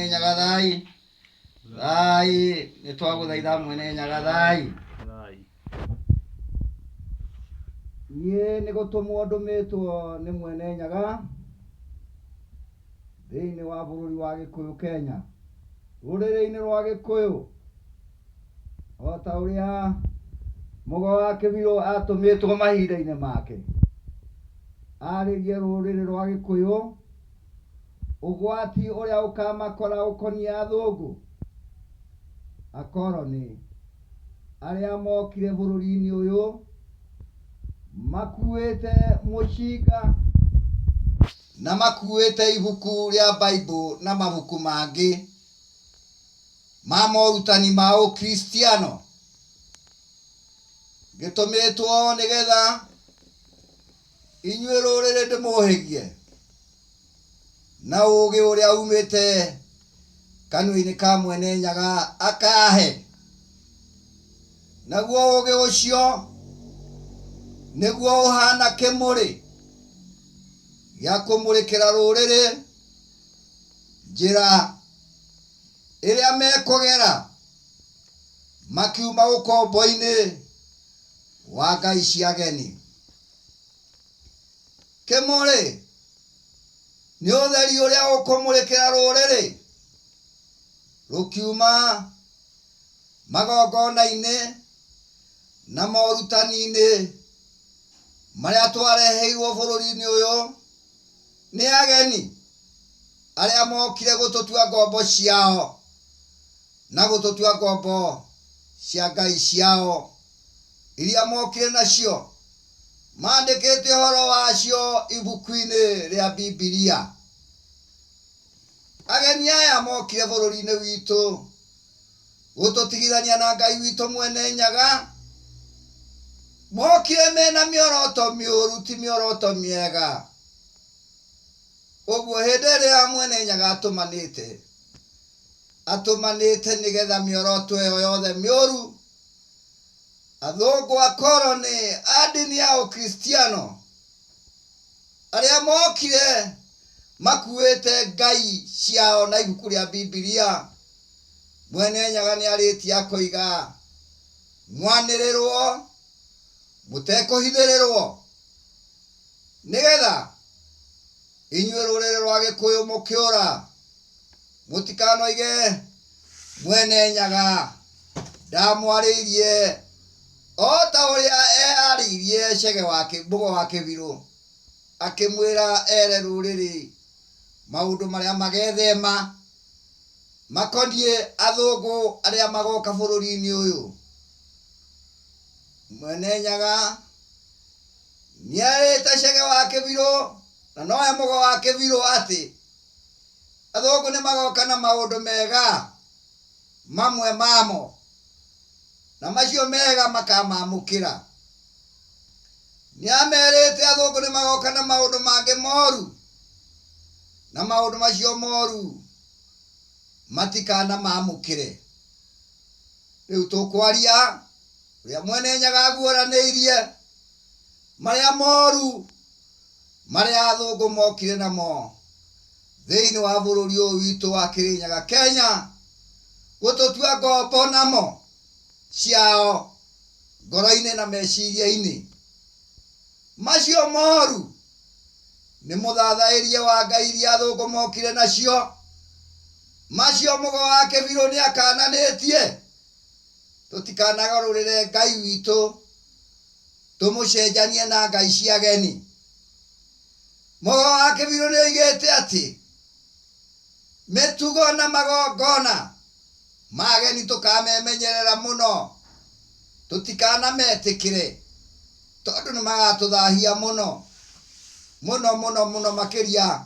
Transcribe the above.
Nyagathai thai ni twaguthaitha mwene Nyagathai ni gutumwo ndumitwo ni mwene Nyaga thiini wa bururi wa Gikuyu Kenya ruriri-ini rwa Gikuyu ota uria Mugo wa Kibiru atumitwo mahinda-ini make aririe ruriri rwa Gikuyu ugwati uria ukamakora ukonia athungu akoroni aria mokire bururi-ini uyu makuite mucinga na makuite ibuku ria Bible na mabuku mangi ma morutani ma ukristiano gitumitwo nigetha inyue ruriri ndimuhigie na ugi uria umite kanua-ini ka mwene Nyaga akahe naguo ugi ucio niguo uhana kimuri ya kumurikira ruriri njira iria mekugera makiuma ukombo-ini wa ngai cia ageni. Kimuri ni utheri uria ukumurikira ruriri rukiuma magongona-ini na morutani-ini maria twareheirwo bururi-ini uyu ni ageni aria mokire gututua ngombo ciao na gututua ngombo cia ngai ciao iria mokire nacio mandikite horo wacio ibuku-ini ria Bibilia. Ageni aya mokire bururi-ini witu gututigithania na ngai witu mwene Nyaga mokire mena mioroto miuru ti mioroto miega. Uguo hindi iria mwene Nyaga atumanite nigetha mioroto iyo yothe miuru athungu akoroni adini ya ukristiano aria mokire makuite ngai ciao na ibuku ria Bibilia mwene Nyaga ni aritie akoiga mwanirirwo mutekuhithirirwo nigetha inyue ruriri rwa Gikuyu mukiura mutikanoige mwene Nyaga ndamwaririe ota uria aririe Chege wake Mugo wa Kibiru akimwira ere ruriri maundu maria magethema makonie athungu aria magoka bururi-ini uyu. Mwene Nyaga ni arita Chege wa Kibiru na noe Mugo wa Kibiru ati athungu ni magoka na maundu mega mamwe mamo na macio mega makamamukira. Ni amerite athungu ni magoka na maundu mangi moru na maundu macio moru matikana mamukire. Riu tukwaria uria mwene Nyaga aguuraniirie maria moru maria athungu mokire namo thiini wa bururi uyu witu wa Kirinyaga Kenya gututua ngombo namo ciao ngoro-ini na meciria-ini. Macio moru ni muthathairie wa ngai iria athungu mokire nacio. Macio Mugo wa Kibiru ni akananitie tutikanagarurire ngai witu tumucenjanie na ngai cia ageni. Mugo wa Kibiru ni oigite ati mitugo na magongona mageni tukamemenyerera muno tutikana metikire tondu ni magatuthahia muno muno muno muno makiria